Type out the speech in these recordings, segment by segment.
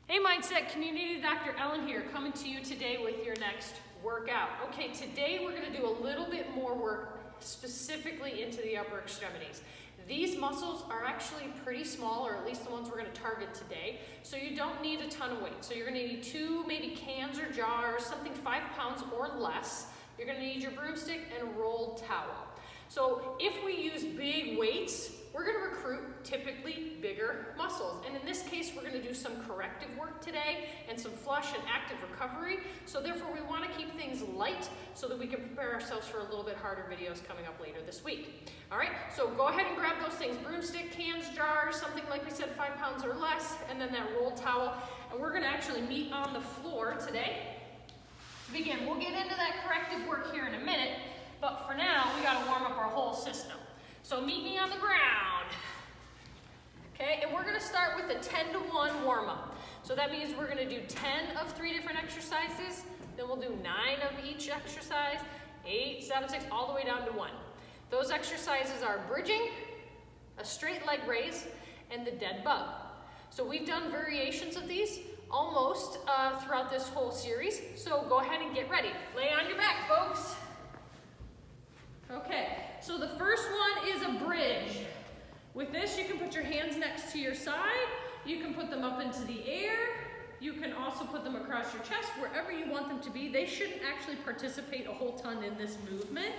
Hey Mindset Community, Dr. Ellen here, coming to you today with your next workout. Okay, today we're going to do a little bit more work specifically into the upper extremities. These muscles are actually pretty small, or at least the ones we're going to target today, so you don't need a ton of weight. So you're going to need two maybe cans or jars, something 5 pounds or less. You're going to need your broomstick and a rolled towel. So if we use big weights, we're going to recruit typically bigger muscles. And in this case, we're going to do some corrective work today and some flush and active recovery. So therefore, we want to keep things light so that we can prepare ourselves for a little bit harder videos coming up later this week. All right, so go ahead and grab those things: broomstick, cans, jars, something like we said, 5 pounds or less, and then that rolled towel. And we're going to actually meet on the floor today to begin. We'll get into that corrective work here in a minute, but for now, we got to warm up our whole system. So meet me on the ground. Okay, and we're going to start with a 10-to-1 warm-up. So that means we're going to do 10 of 3 different exercises, then we'll do 9 of each exercise, 8, 7, 6, all the way down to 1. Those exercises are bridging, a straight leg raise, and the dead bug. So we've done variations of these almost throughout this whole series. So go ahead and get ready. Lay on your back, folks. Okay, so the first one is a bridge. With this, you can put your hands next to your side. You can put them up into the air. You can also put them across your chest, wherever you want them to be. They shouldn't actually participate a whole ton in this movement.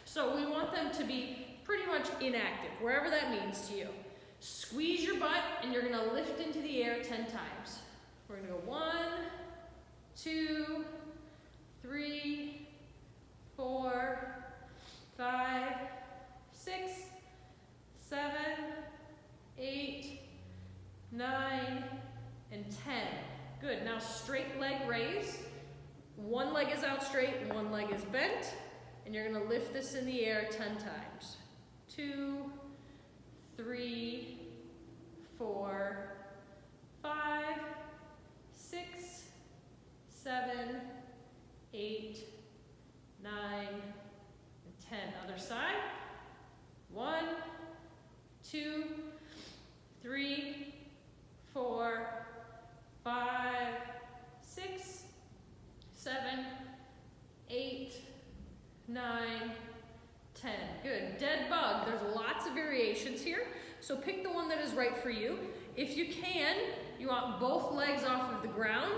So we want them to be pretty much inactive, wherever that means to you. Squeeze your butt, and you're gonna lift into the air 10 times. We're gonna go 1, 2, 3, 4, 5, 6, 7, 8, 9, and 10. Good. Now straight leg raise. One leg is out straight and one leg is bent. And you're going to lift this in the air 10 times. 2, 3, 4, 5, 6, 7, 8, 9, 10. Other side. 1, 2, 3, 4, 5, 6, 7, 8, 9, 10. Good. Dead bug. There's lots of variations here, so pick the one that is right for you. If you can, you want both legs off of the ground,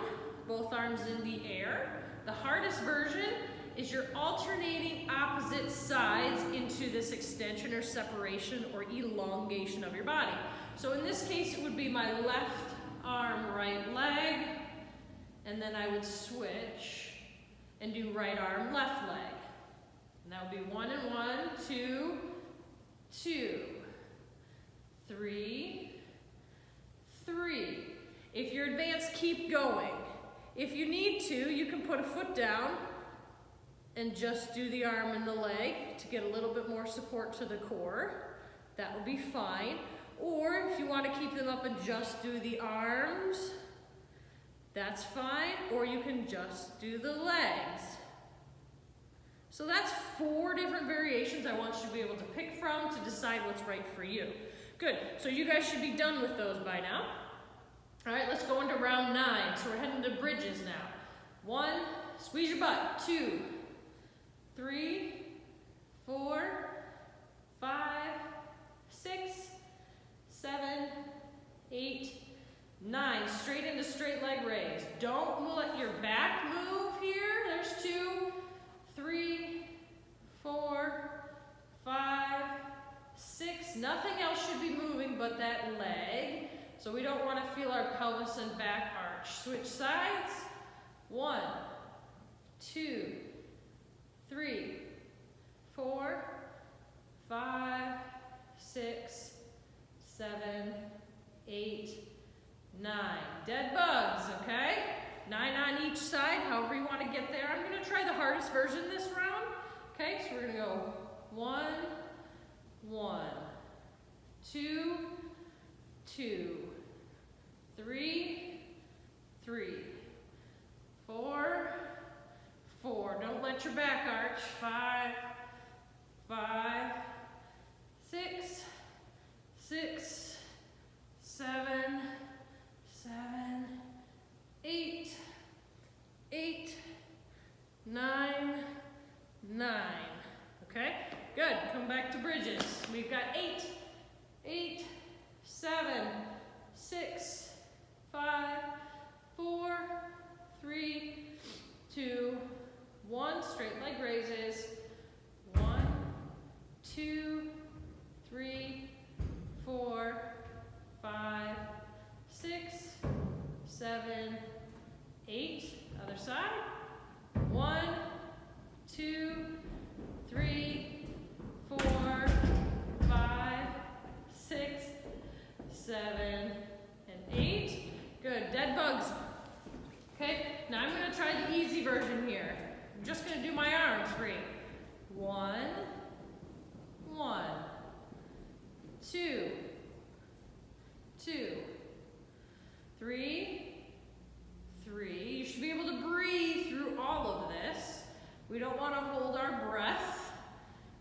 both arms in the air. The hardest version is you're alternating opposite sides into this extension or separation or elongation of your body. So in this case, it would be my left arm, right leg, and then I would switch and do right arm, left leg. And that would be 1 and 1, 2, 2, 3, 3. If you're advanced, keep going. If you need to, you can put a foot down and just do the arm and the leg to get a little bit more support to the core. That would be fine. Or if you want to keep them up and just do the arms, that's fine. Or you can just do the legs. So that's 4 different variations I want you to be able to pick from to decide what's right for you. Good, so you guys should be done with those by now. All right, let's go into round 9. So we're heading to bridges now. 1, squeeze your butt. 2, 3, 4, 5, 6, 7, 8, 9. Straight into straight leg raise. Don't let your back move here. There's 2, 3, 4, 5, 6. Nothing else should be moving but that leg. So we don't want to feel our pelvis and back arch. Switch sides. 1, 2, 3, 4, 5, 6, 7, 8, 9. Dead bugs, okay? 9 on each side, however you want to get there. I'm going to try the hardest version this round. Okay, so we're going to go 1, 1, 2, 2, 3, 3, 4, 4. Don't let your back arch. 5, 5, 6, 6, 7, 7, 7, 8. Other side. 1, 2, 3, 4, 5, 6, 7, and 8. Good. Dead bugs. Okay, now I'm going to try the easy version here. I'm just going to do my arms free. 1, 1, 2, 2, 3, 3. You should be able to breathe through all of this. We don't want to hold our breath.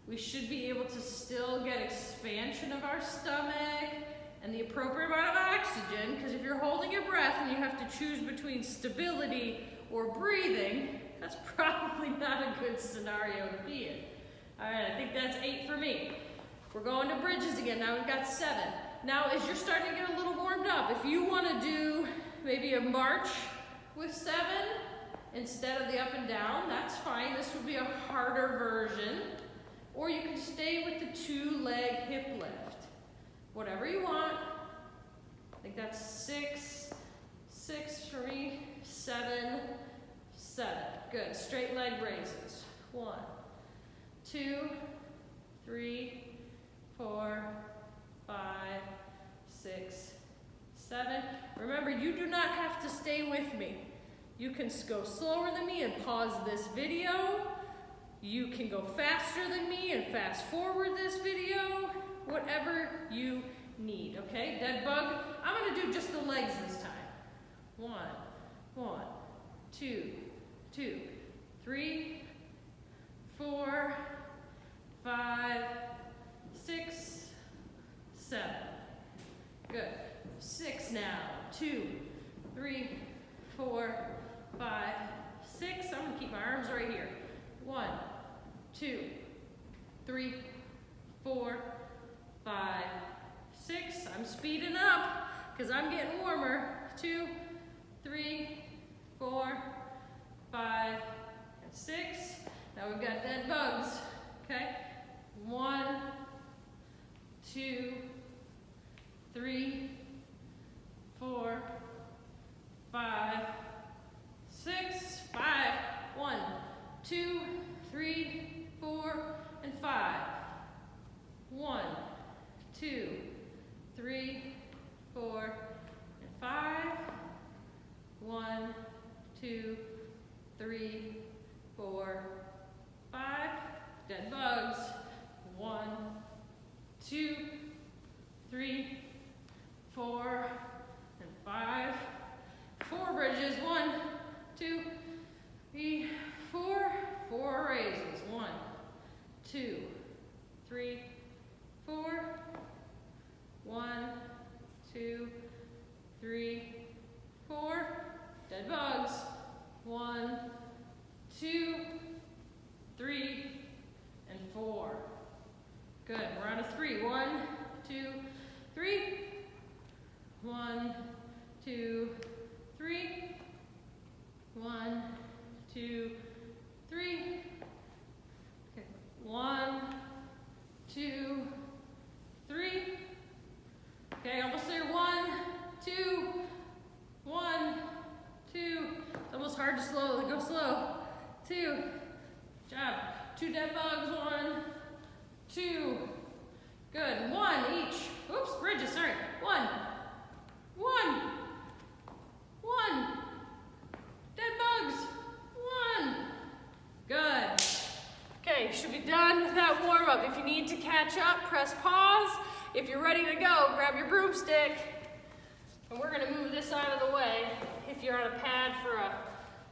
We should be able to still get expansion of our stomach and the appropriate amount of oxygen, because if you're holding your breath and you have to choose between stability or breathing, that's probably not a good scenario to be in. All right, I think that's 8 for me. We're going to bridges again. Now we've got 7. Now as you're starting to get a little warmed up, if you want to do maybe a march with 7 instead of the up and down, that's fine. This would be a harder version. Or you can stay with the 2-leg hip lift. Whatever you want. I think that's 6, 6 for me, 7, 7. Good. Straight leg raises. 1, 2, 3, 4, 5, 6, 7. Remember, you do not have to stay with me. You can go slower than me and pause this video. You can go faster than me and fast forward this video. Whatever you need, okay? Dead bug. I'm going to do just the legs this time. 1, 1, 2, 2, 3, 4, 5, 6, 7. Good. 6 now. 2, 3, 4, 5, 6. I'm going to keep my arms right here. 1, 2, 3, 4, 5, 6. I'm speeding up because I'm getting warmer. 2, 3, 4, 5, and 6. Now we've got dead bugs. Okay? 1, 2, 3, 4, 5, 6. 5. 1, 2, 3, 4, and 5. 1, 2, 3, 4, and 5. 1, 2, 3, 4, 5. Dead bugs. 1, 2, 3, 4, and 5. 4 bridges. 1, 2, 3, 4. 4 raises. 1, 2, 3, 4. 1, 2, 3, 4. Dead bugs. 1, 2, 3, and 4. Good. We're on a 3. 1, 2, 3. 1, 2, 3. 1, 2, 3. Okay. 1, 2, 3. Okay, almost there. 1, 2, 1, 2. It's almost hard to go slow. 2. Good job. 2 dead bugs. 1, 2. Good. 1 each. Oops, bridges, sorry. 1, 1, 1. Dead bugs. 1. Good. Okay, should be done with that warm up. If you need to catch up, press pause. If you're ready to go, grab your broomstick. And we're gonna move this out of the way. If you're on a pad for a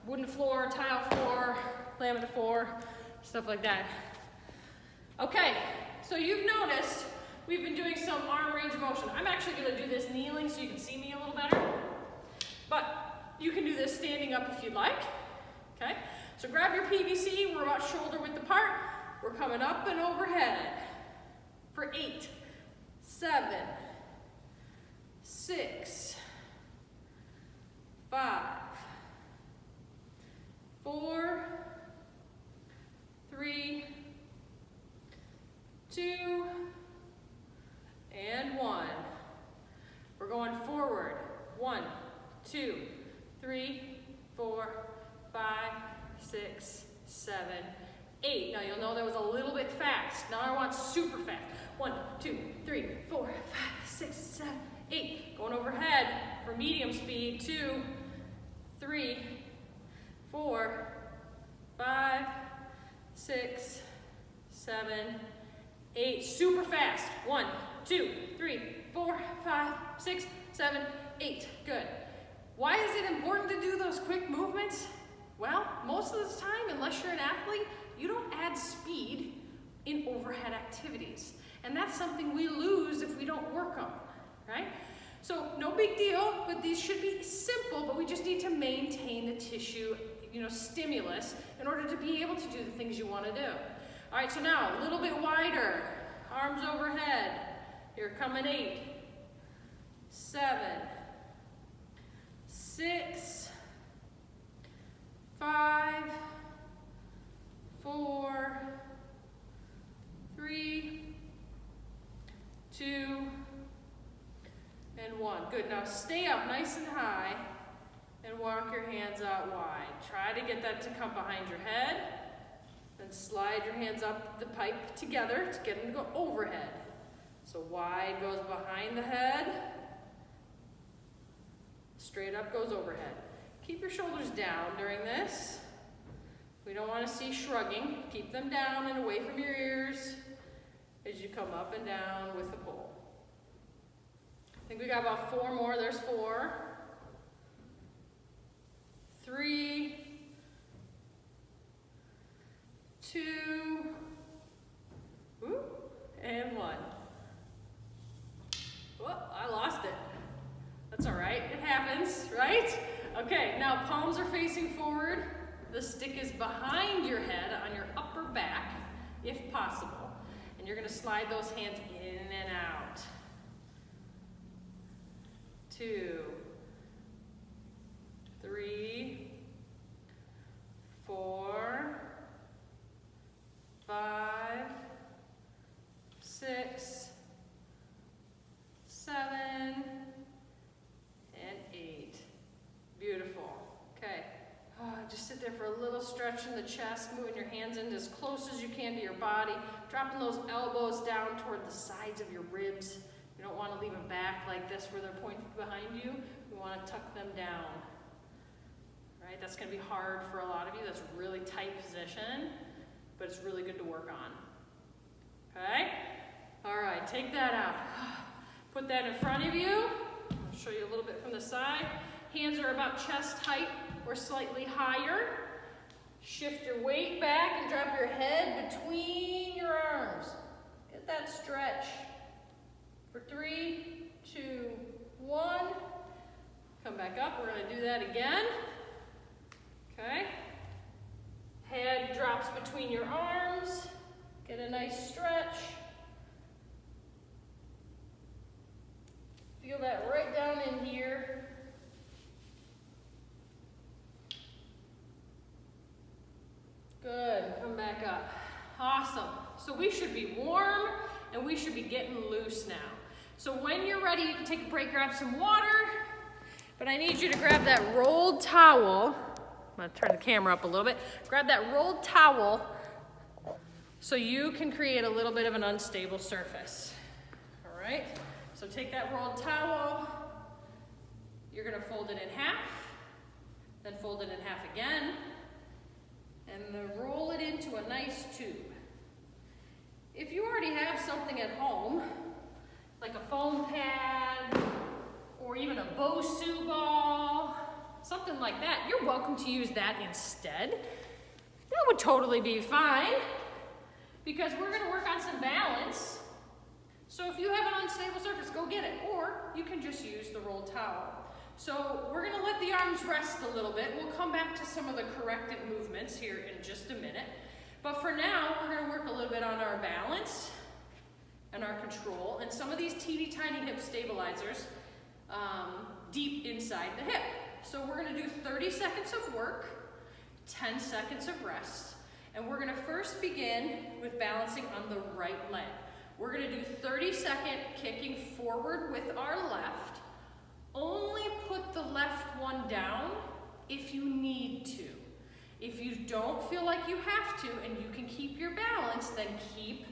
wooden floor, tile floor, laminate floor, stuff like that. Okay, so you've noticed we've been doing some arm range of motion. I'm actually gonna do this kneeling so you can see me a little better. But you can do this standing up if you'd like, okay? So grab your PVC, we're about shoulder width apart. We're coming up and overhead for 8, 7, 6, 5, 4, 3, 2, and 1. We're going forward. 1, 2, 3, 4, 5, 6, 7, 8. Now you'll know that was a little bit fast. Now I want super fast. 1, 2, 3, 4, 5, 6, 7, 8. Going overhead for medium speed. 2, 3, 4, 5, 6, 7, 8. Super fast. 1, 2, 3, 4, 5, 6, 7, 8. Good. Why is it important to do those quick movements? Well, most of the time, unless you're an athlete, you don't add speed in overhead activities. And that's something we lose if we don't work on, right? So no big deal, but these should be simple, but we just need to maintain the tissue, stimulus in order to be able to do the things you want to do. All right, so now a little bit wider, arms overhead. Here coming 8, 7, 6, 5, 4, 3, 2, and 1. Good. Now stay up nice and high and walk your hands out wide. Try to get that to come behind your head. Then slide your hands up the pipe together to get them to go overhead. So wide goes behind the head. Straight up goes overhead. Keep your shoulders down during this. We don't want to see shrugging. Keep them down and away from your ears as you come up and down with the pole. I think we got about 4 more. There's 4. 3, 2, and 1. Whoop, I lost it. That's all right, it happens, right? Okay, now palms are facing forward. The stick is behind your head on your upper back, if possible. And you're gonna slide those hands in and out. 2, 3, 4, 5, 6, 7, and 8. Beautiful. Okay. Just sit there for a little stretch in the chest, moving your hands in as close as you can to your body, dropping those elbows down toward the sides of your ribs. You don't want to leave them back like this where they're pointed behind you. You want to tuck them down. Right? That's going to be hard for a lot of you. That's a really tight position, but it's really good to work on. Okay? All right, take that out. Put that in front of you. I'll show you a little bit from the side. Hands are about chest height or slightly higher. Shift your weight back and drop your head between your arms. Get that stretch. For 3, 2, 1. Come back up. We're going to do that again. Okay. Head drops between your arms. Get a nice stretch. Feel that right down in here. Good. Come back up. Awesome. So we should be warm and we should be getting loose now. So when you're ready, you can take a break, grab some water, but I need you to grab that rolled towel. I'm going to turn the camera up a little bit. Grab that rolled towel so you can create a little bit of an unstable surface. All right? So take that rolled towel. You're going to fold it in half, then fold it in half again, and then roll it into a nice tube. If you already have something at home, like a foam pad, or even a Bosu ball, something like that, you're welcome to use that instead. That would totally be fine, because we're going to work on some balance. So if you have an unstable surface, go get it, or you can just use the rolled towel. So we're going to let the arms rest a little bit. We'll come back to some of the corrective movements here in just a minute. But for now, we're going to work a little bit on our balance and our control, and some of these teeny tiny hip stabilizers deep inside the hip. So we're going to do 30 seconds of work, 10 seconds of rest, and we're going to first begin with balancing on the right leg. We're going to do 30-second kicking forward with our left. Only put the left one down if you need to. If you don't feel like you have to and you can keep your balance, then keep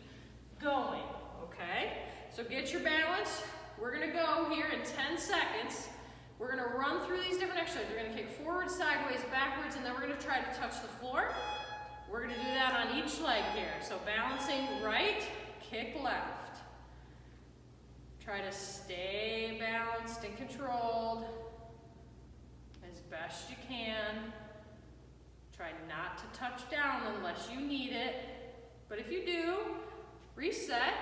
going, okay? So get your balance. We're gonna go here in 10 seconds. We're gonna run through these different exercises. We're gonna kick forward, sideways, backwards, and then we're gonna try to touch the floor. We're gonna do that on each leg here. So balancing right, kick left. Try to stay balanced and controlled as best you can. Try not to touch down unless you need it. But if you do, reset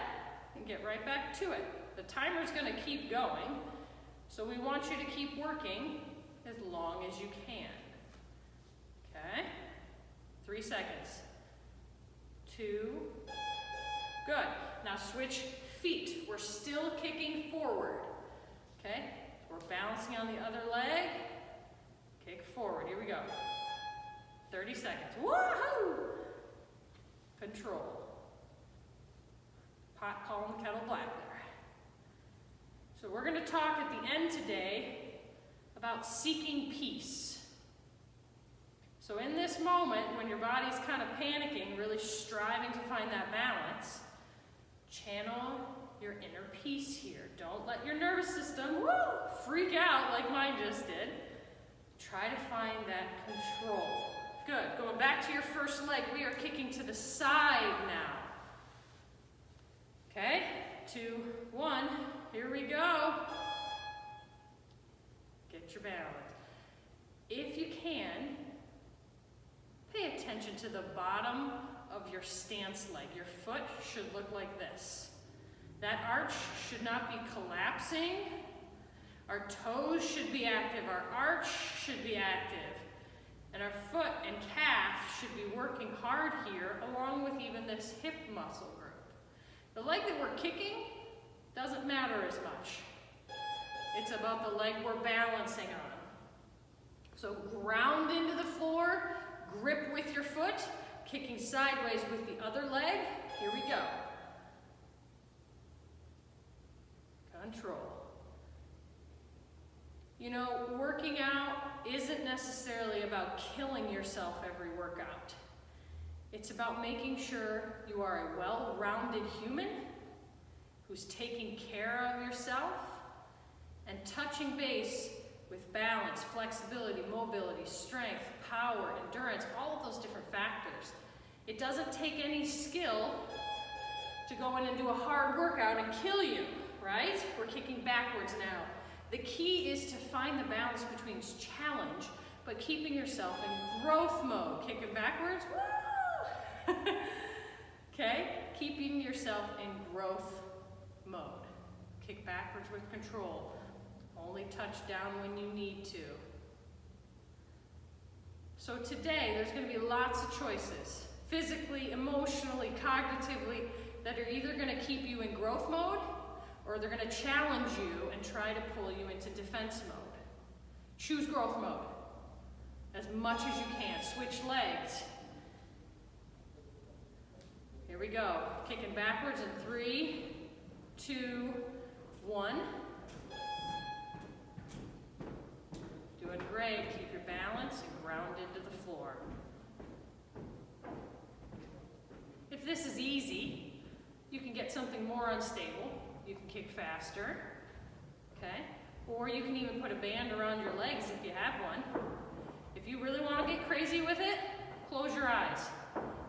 and get right back to it. The timer's gonna keep going, so we want you to keep working as long as you can. Okay? 3 seconds. 2. Good. Now switch feet. We're still kicking forward. Okay? We're balancing on the other leg. Kick forward. Here we go. 30 seconds. Woohoo! Control. Pot calling the kettle black there. So we're going to talk at the end today about seeking peace. So in this moment, when your body's kind of panicking, really striving to find that balance, channel your inner peace here. Don't let your nervous system freak out like mine just did. Try to find that control. Good. Going back to your first leg, we are kicking to the side now. Okay? 2, 1. Here we go. Get your balance. If you can, pay attention to the bottom of your stance leg. Your foot should look like this. That arch should not be collapsing. Our toes should be active. Our arch should be active. And our foot and calf should be working hard here, along with even this hip muscle group. The leg that we're kicking doesn't matter as much. It's about the leg we're balancing on. So ground into the floor, grip with your foot, kicking sideways with the other leg. Here we go. Control. You know, working out isn't necessarily about killing yourself every workout. It's about making sure you are a well-rounded human who's taking care of yourself and touching base with balance, flexibility, mobility, strength, power, endurance, all of those different factors. It doesn't take any skill to go in and do a hard workout and kill you, right? We're kicking backwards now. The key is to find the balance between challenge, but keeping yourself in growth mode. Kicking backwards, woo! Okay? Keeping yourself in growth mode. Kick backwards with control. Only touch down when you need to. So today, there's going to be lots of choices, physically, emotionally, cognitively, that are either going to keep you in growth mode, or they're going to challenge you and try to pull you into defense mode. Choose growth mode as much as you can. Switch legs. Here we go. Kicking backwards in 3, 2, 1. Doing great. Keep your balance and ground into the floor. If this is easy, you can get something more unstable. You can kick faster, okay? Or you can even put a band around your legs if you have one. If you really want to get crazy with it, close your eyes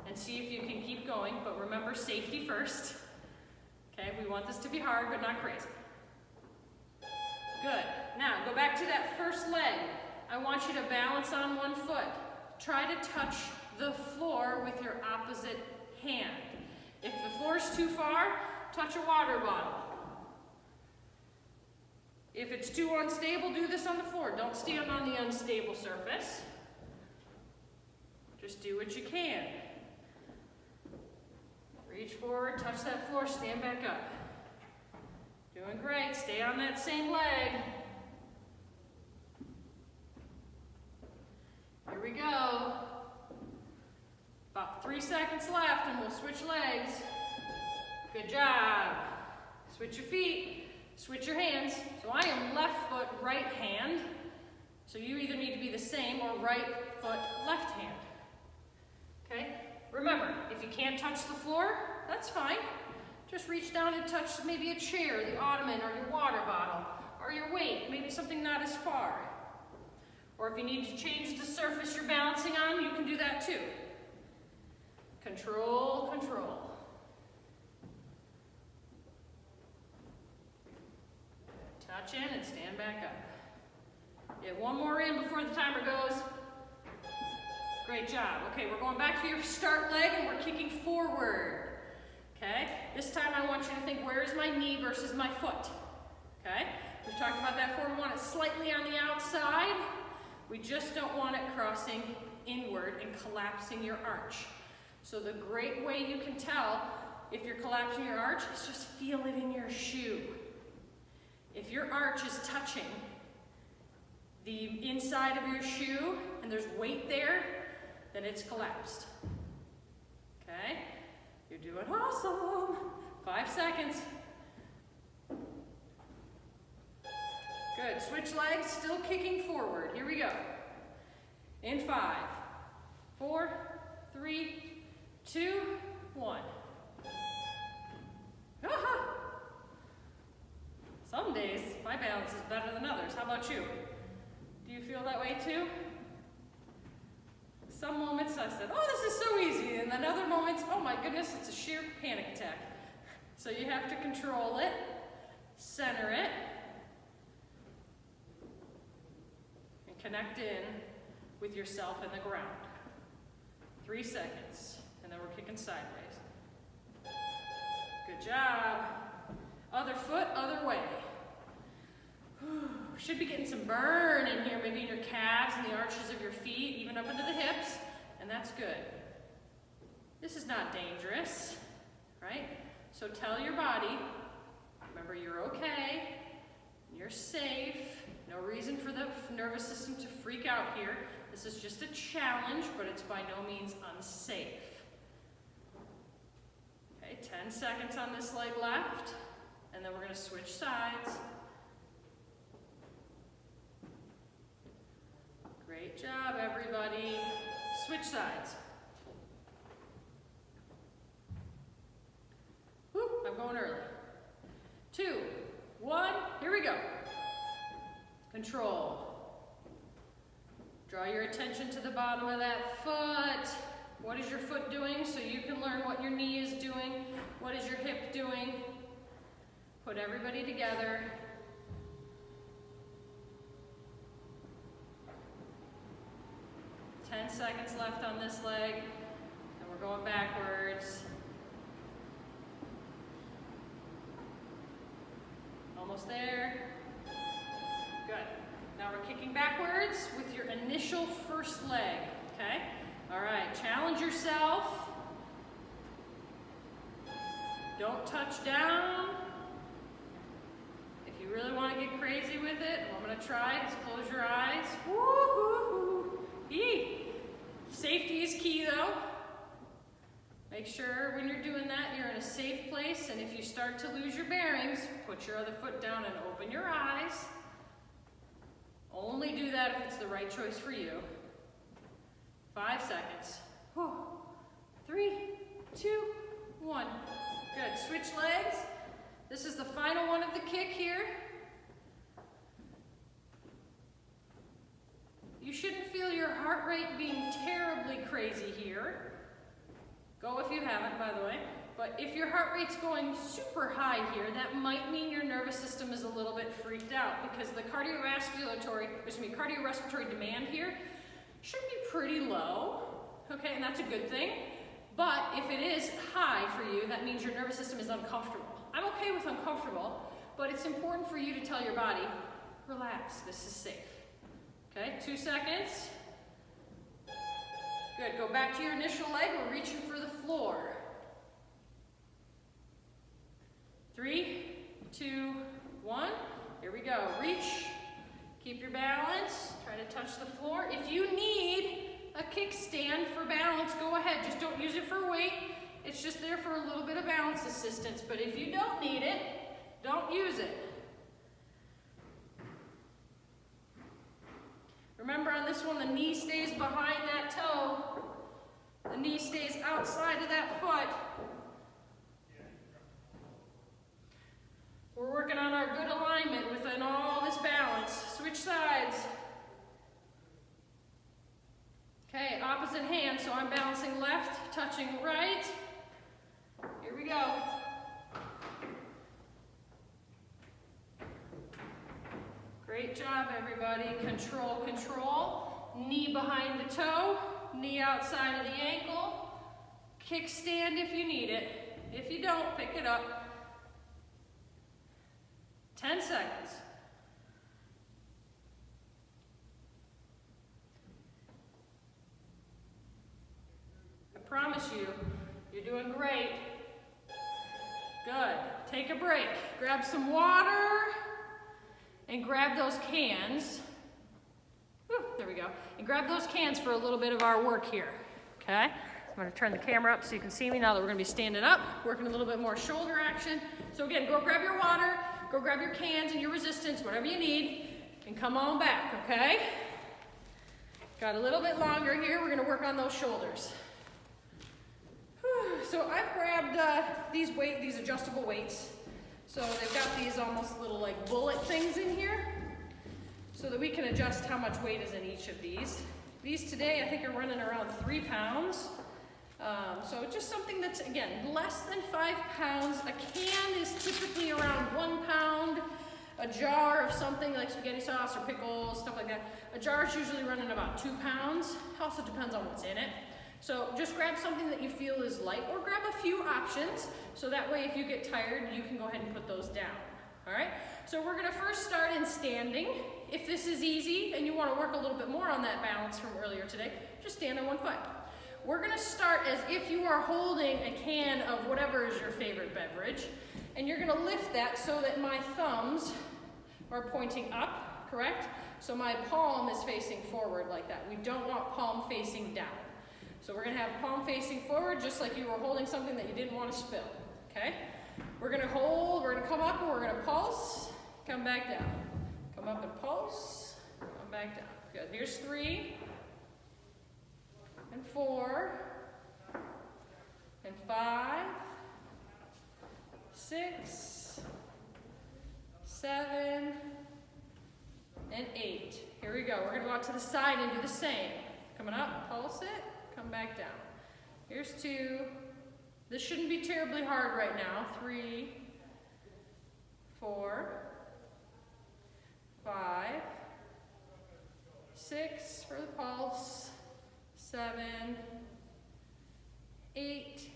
and see if you can keep going, but remember safety first. Okay, we want this to be hard, but not crazy. Good. Now, go back to that first leg. I want you to balance on one foot. Try to touch the floor with your opposite hand. If the floor is too far, touch a water bottle. If it's too unstable, do this on the floor. Don't stand on the unstable surface. Just do what you can. Reach forward, touch that floor, stand back up. Doing great. Stay on that same leg. Here we go. About 3 seconds left and we'll switch legs. Good job. Switch your feet, switch your hands. So I am left foot, right hand. So you either same, or right foot, left hand. Okay? Remember, if you can't touch the floor, that's fine. Just reach down and touch maybe a chair, the ottoman, or your water bottle, or your weight, maybe something not as far. Or if you need to change the surface you're balancing on, you can do that too. Control, control. Touch in and stand back up. Get one more in before the timer goes. Great job. Okay, we're going back to your start leg and we're kicking forward. Okay, this time I want you to think, where is my knee versus my foot? Okay, we've talked about that before. We want it slightly on the outside. We just don't want it crossing inward and collapsing your arch. So the great way you can tell if you're collapsing your arch is just feel it in your shoe. If your arch is touching the inside of your shoe and there's weight there, then it's collapsed. Okay? You're doing awesome. 5 seconds. Good. Switch legs, still kicking forward. Here we go. In 5, 4, 3, 2, 1. Aha! Some days, my balance is better than others. How about you? Do you feel that way too? Some moments I said, oh, this is so easy. And then other moments, oh my goodness, it's a sheer panic attack. So you have to control it, center it, and connect in with yourself and the ground. 3 seconds, and then we're kicking sideways. Good job. Other foot, other way. Should be getting some burn in here, maybe in your calves and the arches of your feet, even up into the hips, and that's good. This is not dangerous, right? So tell your body, remember you're okay, you're safe, no reason for the nervous system to freak out here. This is just a challenge, but it's by no means unsafe. Okay, 10 seconds on this leg left, and then we're going to switch sides. Great job, everybody. Switch sides. Woo, I'm going early. 2, 1, here we go. Control. Draw your attention to the bottom of that foot. What is your foot doing so you can learn what your knee is doing? What is your hip doing? Put everybody together. Ten seconds left on this leg, and we're going backwards. Almost there. Good. Now we're kicking backwards with your initial first leg, okay? All right, challenge yourself. Don't touch down. If you really want to get crazy with it, what I'm going to try is close your eyes. Woo-hoo-hoo. Eee. Safety is key though. Make sure when you're doing that, you're in a safe place, and if you start to lose your bearings, put your other foot down and open your eyes. Only do that if it's the right choice for you. 5 seconds. 3, 2, 1. Good. Switch legs. This is the final one of the kick here. You shouldn't feel your heart rate being terribly crazy here. Go if you haven't, by the way. But if your heart rate's going super high here, that might mean your nervous system is a little bit freaked out, because the cardiorespiratory demand here should be pretty low, okay, and that's a good thing. But if it is high for you, that means your nervous system is uncomfortable. I'm okay with uncomfortable, but it's important for you to tell your body, relax, this is safe. Okay, 2 seconds. Good, go back to your initial leg, we're reaching for the floor. 3, 2, 1, here we go. Reach, keep your balance, try to touch the floor. If you need a kickstand for balance, go ahead, just don't use it for weight. It's just there for a little bit of balance assistance, but if you don't need it, don't use it. Remember, on this one, the knee stays behind that toe. The knee stays outside of that foot. We're working on our good alignment within all this balance. Switch sides. Okay, opposite hand, so I'm balancing left, touching right. Here we go. Great job, everybody. Control, control. Knee behind the toe, knee outside of the ankle. Kickstand if you need it. If you don't, pick it up. 10 seconds. I promise you, you're doing great. Good. Take a break. Grab some water and grab those cans. Whew, there we go. And grab those cans for a little bit of our work here. Okay? I'm going to turn the camera up so you can see me now that we're going to be standing up, working a little bit more shoulder action. So again, go grab your water, go grab your cans and your resistance, whatever you need, and come on back, okay? Got a little bit longer here. We're going to work on those shoulders. Whew. So I've grabbed these adjustable weights. So they've got these almost little like bullet things in here so that we can adjust how much weight is in each of these. These today I think are running around 3 pounds. So just something that's, again, less than 5 pounds. A can is typically around 1 pound. A jar of something like spaghetti sauce or pickles, stuff like that. A jar is usually running about 2 pounds. Also depends on what's in it. So just grab something that you feel is light or grab a few options. So that way if you get tired, you can go ahead and put those down. All right? So we're gonna first start in standing. If this is easy and you wanna work a little bit more on that balance from earlier today, just stand on one foot. We're gonna start as if you are holding a can of whatever is your favorite beverage, and you're gonna lift that so that my thumbs are pointing up, correct? So my palm is facing forward like that. We don't want palm facing down. So we're gonna have palm facing forward just like you were holding something that you didn't want to spill, okay? We're gonna hold, we're gonna come up and we're gonna pulse, come back down. Come up and pulse, come back down. Good, here's 3, and 4, and 5, 6, 7, and 8. Here we go. We're going to go out to the side and do the same. Coming up, pulse it, come back down. Here's 2. This shouldn't be terribly hard right now. 3, 4, 5, 6 for the pulse, 7, 8,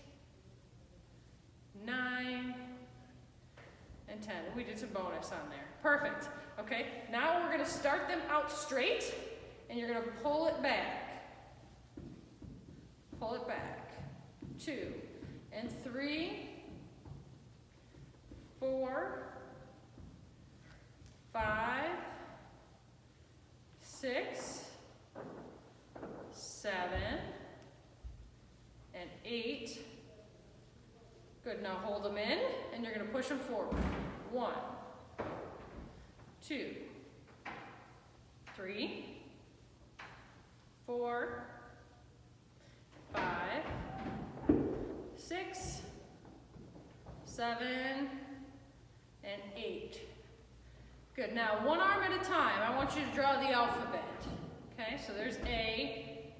9, and 10. We did some bonus on there. Perfect. Okay, now we're going to start them out straight, and you're going to pull it back. Pull it back. 2, and 3, 4, 5, 6, 7, and 8. Good, now hold them in, and you're going to push them forward. 1, 2, 3, 4, 5, 6, 7, and 8. Good, now one arm at a time. I want you to draw the alphabet. Okay, so there's A,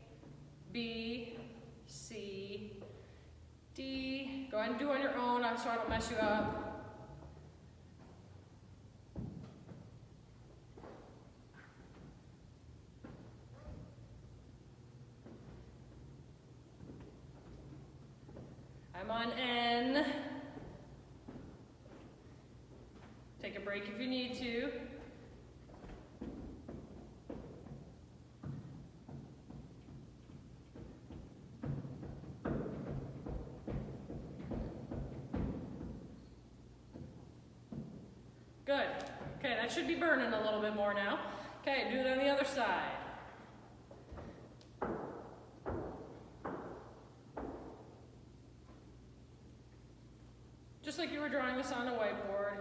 B, C, D. Go ahead and do it on your own so I don't mess you up. I'm on N. Take a break if you need to. Good. Okay, that should be burning a little bit more now. Okay, do it on the other side. Just like you were drawing this on a whiteboard.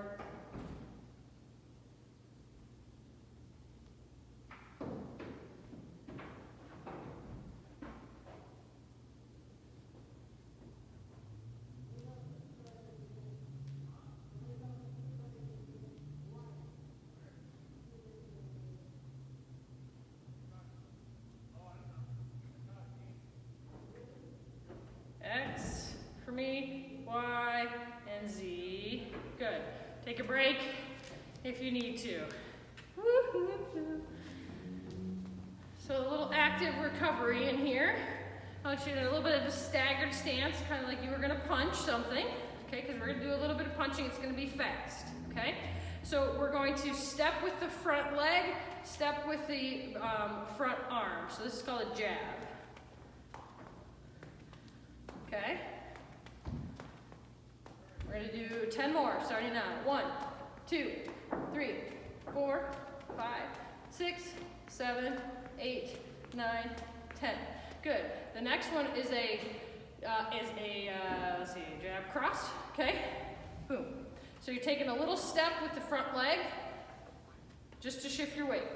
Take a break if you need to. So a little active recovery in here. I want you in a little bit of a staggered stance, kind of like you were gonna punch something, okay? Because we're gonna do a little bit of punching, it's gonna be fast, okay? So we're going to step with the front leg, step with the front arm. So this is called a jab, okay? We're gonna do 10 more, starting now. 1, 2, 3, 4, 5, 6, 7, 8, 9, 10. Good. The next one is a let's see, jab cross, okay? Boom. So you're taking a little step with the front leg just to shift your weight.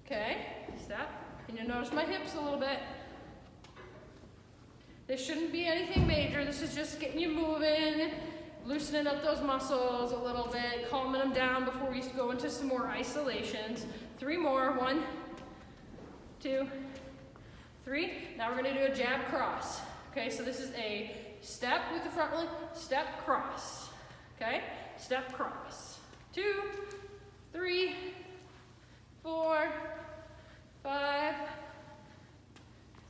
Okay, step. And you'll notice my hips a little bit. This shouldn't be anything major. This is just getting you moving, loosening up those muscles a little bit, calming them down before we go into some more isolations. 3 more. 1, 2, 3. Now we're going to do a jab cross. Okay, so this is a step with the front leg, step cross. Okay, step cross. 2, 3, 4, 5,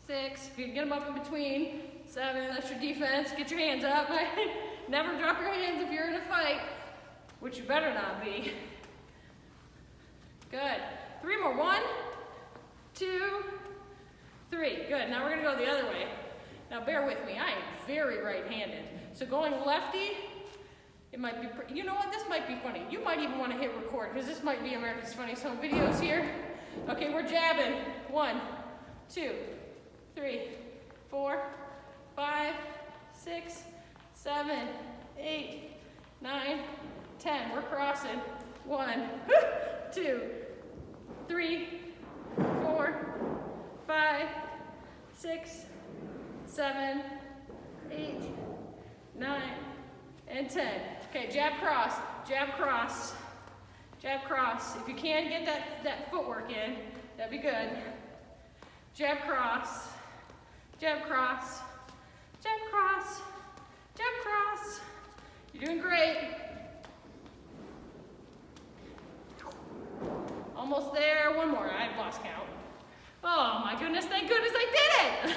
6. If you can get them up in between. 7. That's your defense. Get your hands up. Never drop your hands if you're in a fight, which you better not be. Good. 3 more. 1, 2, 3. Good. Now we're going to go the other way. Now bear with me. I am very right-handed. So going lefty, it might be, you know what? This might be funny. You might even want to hit record because this might be America's Funniest Home Videos here. Okay, we're jabbing. 1, 2, 3, 4, 5, 6, 7, 8, 9, 10. We're crossing. 1, 2, 3, 4, 5, 6, 7, 8, 9, and 10. Okay, jab cross, jab cross, jab cross. If you can get that footwork in, that'd be good. Jab cross, jab cross, jab cross, jab cross. You're doing great. Almost there. 1 more. I've lost count. Oh my goodness, thank goodness I did it!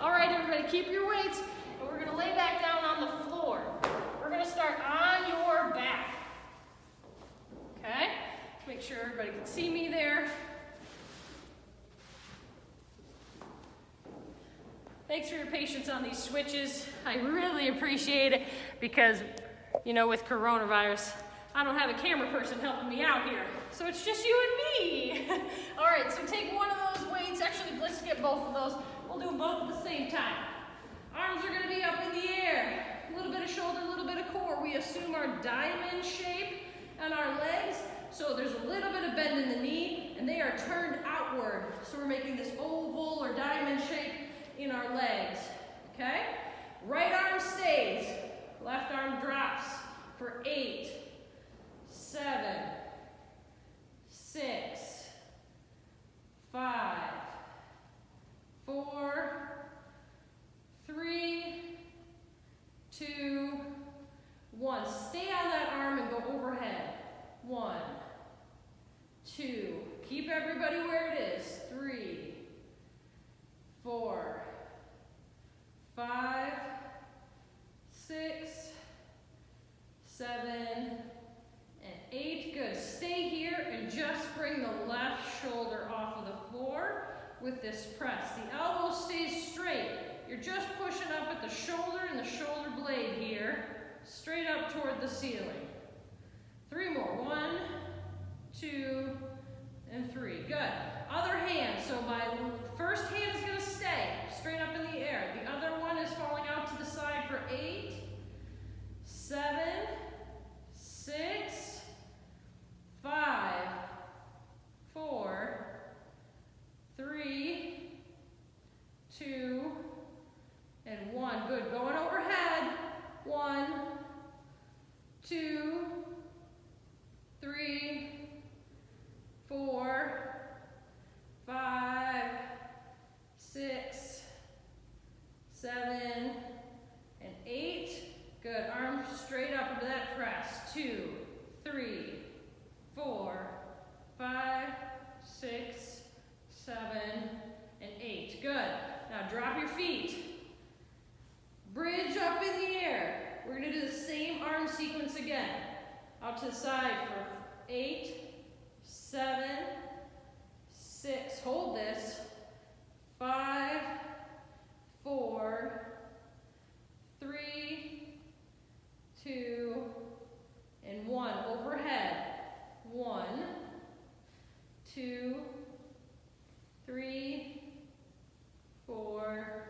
All right, everybody, keep your weights, and we're gonna lay back down on the floor. We're gonna start on your back. Okay? Make sure everybody can see me there. Thanks for your patience on these switches. I really appreciate it because, you know, with coronavirus, I don't have a camera person helping me out here. So it's just you and me. All right, so take one of those weights. Actually, let's get both of those. We'll do them both at the same time. Arms are gonna be up in the air. A little bit of shoulder, a little bit of core. We assume our diamond shape on our legs. So there's a little bit of bend in the knee, and they are turned outward. So we're making this oval or diamond shape in our legs, okay? Right arm stays, left arm drops for 8, 7, 6, 5, 4, 3, 2, 1. Stay on that arm and go overhead. 1, 2. Keep everybody where it is. 3, 4, 5, 6, 7, and 8. Good. Stay here and just bring the left shoulder off of the floor with this press. The elbow stays straight. You're just pushing up at the shoulder and the shoulder blade here, straight up toward the ceiling. 3 more. 1, 2, and 3. Good. Other hand. So my first hand is going to stay straight up in the air. The other one is falling out to the side for 8, 7, 6, 5, 4, 3, 2, and 1. Good. Going overhead. 1, 2, 3, 4, 5, 6, 7, and 8. Good. Arms up to the side for 8, 7, 6, hold this, 5, 4, 3, 2, and 1. Overhead. 1, 2, 3, 4,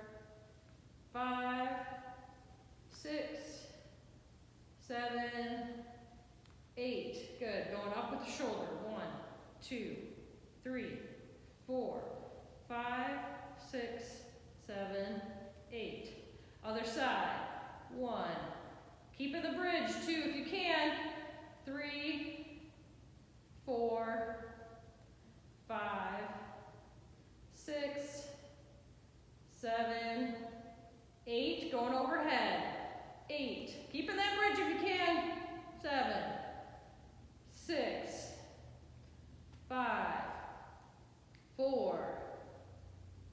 5, 6, 7, 8. Good. Going up with the shoulder. 1, 2, 3, 4, 5, 6, 7, 8. Other side. 1. Keeping the bridge. 2 if you can. 3, 4, 5, 6, 7, 8. Going overhead. 8. Keeping that bridge if you can. 7, 6, 5, 4,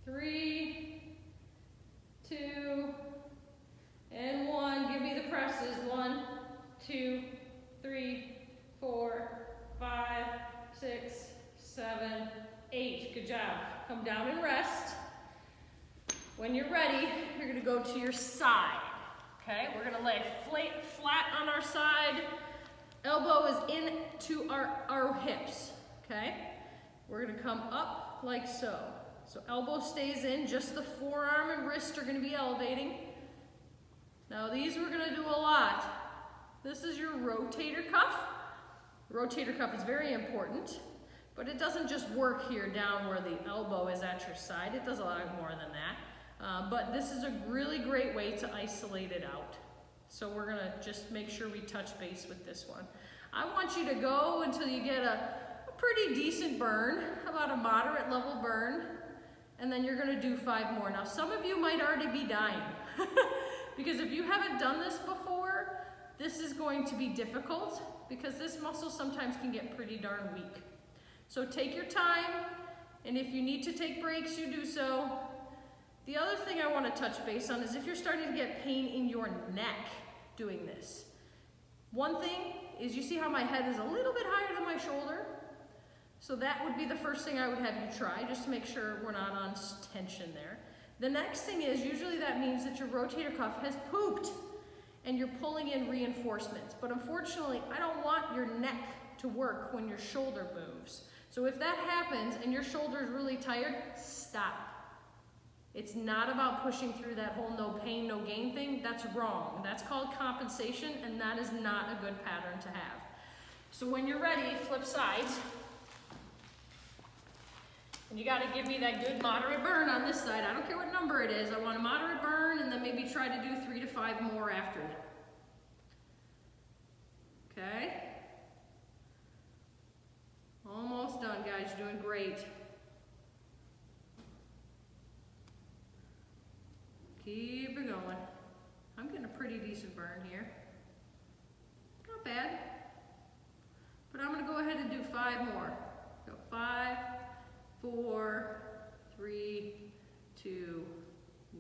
3, 2, and 1. Give me the presses. 1, 2, 3, 4, 5, 6, 7, 8. Good job. Come down and rest. When you're ready, you're going to go to your side. Okay, we're going to lay flat on our side. Elbow is into our hips. Okay, we're going to come up like so. So elbow stays in, just the forearm and wrist are going to be elevating. Now these we're going to do a lot. This is your rotator cuff. The rotator cuff is very important, but it doesn't just work here down where the elbow is at your side. It does a lot more than that. But this is a really great way to isolate it out. So we're going to just make sure we touch base with this one. I want you to go until you get a pretty decent burn, about a moderate level burn, and then you're going to do 5 more. Now some of you might already be dying because if you haven't done this before, this is going to be difficult because this muscle sometimes can get pretty darn weak. So take your time, and if you need to take breaks, you do so. The other thing I want to touch base on is if you're starting to get pain in your neck doing this. One thing is, you see how my head is a little bit higher than my shoulder? So that would be the first thing I would have you try, just to make sure we're not on tension there. The next thing is, usually that means that your rotator cuff has pooped and you're pulling in reinforcements. But unfortunately, I don't want your neck to work when your shoulder moves. So if that happens and your shoulder is really tired, stop. It's not about pushing through that whole no pain, no gain thing. That's wrong. That's called compensation, and that is not a good pattern to have. So when you're ready, flip sides. And you gotta give me that good moderate burn on this side. I don't care what number it is. I want a moderate burn, and then maybe try to do 3 to 5 more after that. Okay? Almost done, guys. You're doing great. Keep it going. I'm getting a pretty decent burn here. Not bad. But I'm going to go ahead and do 5 more. Go 5, 4, 3, 2,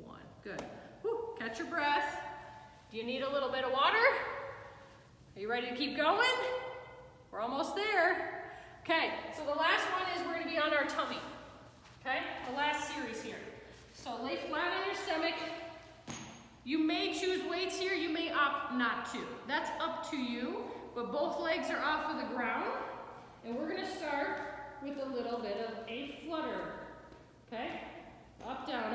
1. Good. Whew. Catch your breath. Do you need a little bit of water? Are you ready to keep going? We're almost there. Okay, so the last one is we're going to be on our tummy. Okay, the last series here. So lay flat on your stomach. You may choose weights here, you may opt not to. That's up to you, but both legs are off of the ground. And we're gonna start with a little bit of a flutter, okay? Up, down,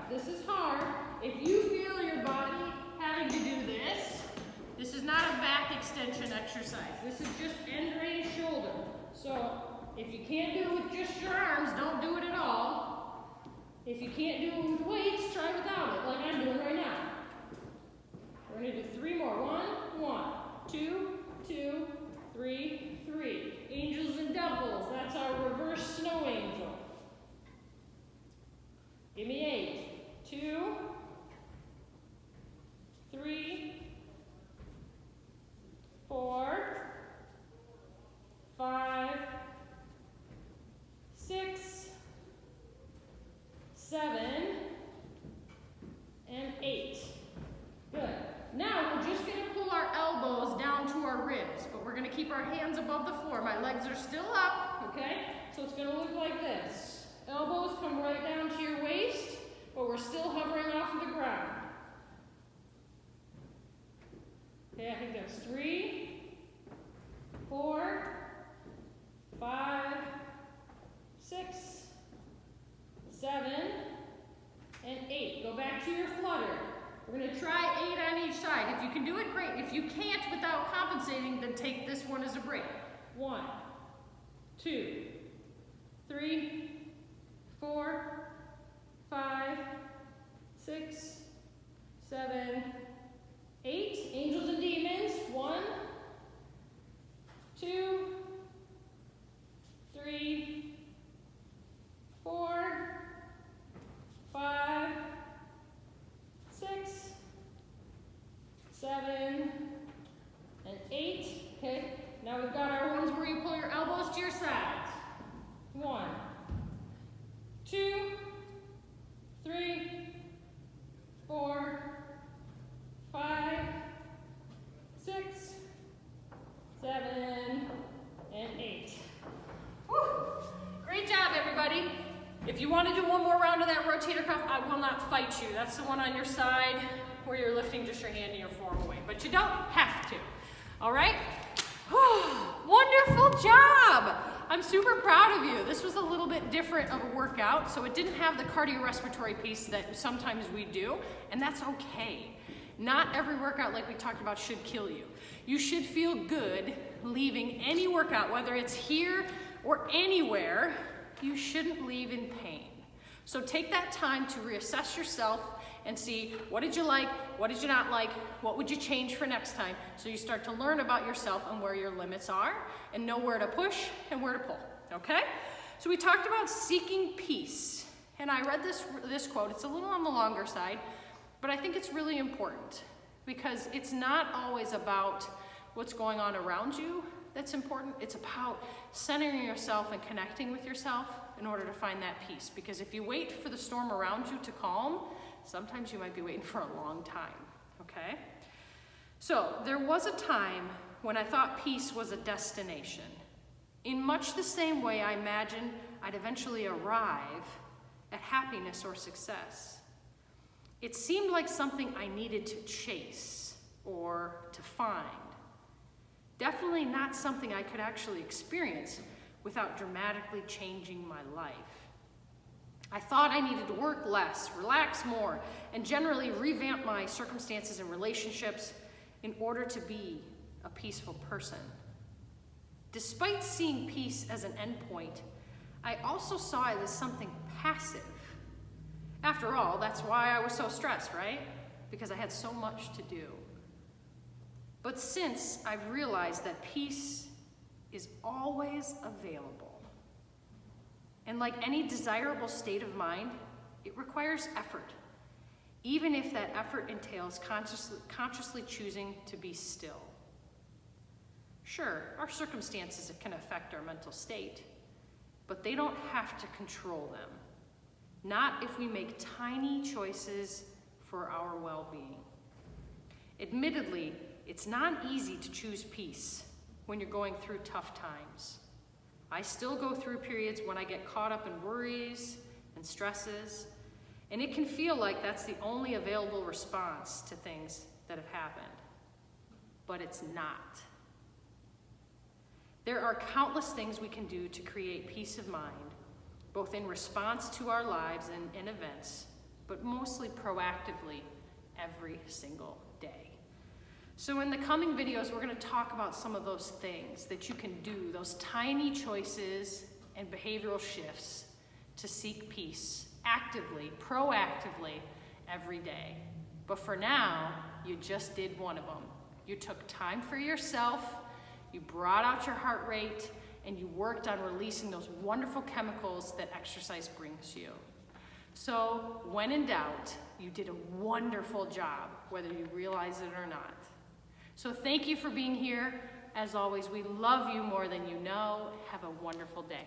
this is hard. If you feel your body having to do this, this is not a back extension exercise. This is just end raised shoulder. So if you can't do it with just your arms, don't do it at all. If you can't do it with weights, try without it, like I'm doing right now. We're gonna do 3 more. 1, 2, 2, 3, 3. Angels and devils, that's our reverse snow angel. Give me 8. 2, 3, 4, 5, 6, 7, and 8. Good. Now we're just going to pull our elbows down to our ribs, but we're going to keep So it's gonna look like this. Elbows come right down to your waist, but we're still hovering off of the ground. Okay, I think that's 3, 4, 5, 6, 7, and 8. Go back to your flutter. We're going to try 8 on each side. If you can do it, great. If you can't without compensating, then take this one as a break. 1, 2, 3, 4, 5, 6, 7, 8. Angels and demons. 1, 2, 3, 4, 5, 6, 7, and 8. Okay, now we've got our ones where you pull your elbows to your sides. 1, 2, 3, 4, 5, 6, 7, and 8. Woo! Great job, everybody. If you want to do one more round of that rotator cuff, I will not fight you. That's the one on your side where you're lifting just your hand and your forearm away. But you don't have to. All right? Wonderful job! I'm super proud of you. This was a little bit different of a workout, so it didn't have the cardiorespiratory piece that sometimes we do, and that's okay. Not every workout, like we talked about, should kill you. You should feel good leaving any workout, whether it's here or anywhere. You shouldn't leave in pain. So take that time to reassess yourself and see, what did you like, what did you not like, what would you change for next time, so you start to learn about yourself and where your limits are and know where to push and where to pull, okay? So we talked about seeking peace, and I read this quote. It's a little on the longer side, but I think it's really important because it's not always about what's going on around you that's important. It's about centering yourself and connecting with yourself in order to find that peace. Because if you wait for the storm around you to calm, sometimes you might be waiting for a long time, okay? So there was a time when I thought peace was a destination. In much the same way I imagined I'd eventually arrive at happiness or success. It seemed like something I needed to chase or to find. Definitely not something I could actually experience without dramatically changing my life. I thought I needed to work less, relax more, and generally revamp my circumstances and relationships in order to be a peaceful person. Despite seeing peace as an endpoint, I also saw it as something passive. After all, that's why I was so stressed, right? Because I had so much to do. But since I've realized that peace is always available, and like any desirable state of mind, it requires effort, even if that effort entails consciously choosing to be still. Sure, our circumstances can affect our mental state, but they don't have to control them. Not if we make tiny choices for our well-being. Admittedly, it's not easy to choose peace when you're going through tough times. I still go through periods when I get caught up in worries and stresses, and it can feel like that's the only available response to things that have happened. But it's not. There are countless things we can do to create peace of mind, both in response to our lives and events, but mostly proactively every single day. So in the coming videos, we're going to talk about some of those things that you can do, those tiny choices and behavioral shifts to seek peace actively, proactively every day. But for now, you just did one of them. You took time for yourself, you brought out your heart rate, and you worked on releasing those wonderful chemicals that exercise brings you. So when in doubt, you did a wonderful job, whether you realize it or not. So thank you for being here. As always, we love you more than you know. Have a wonderful day.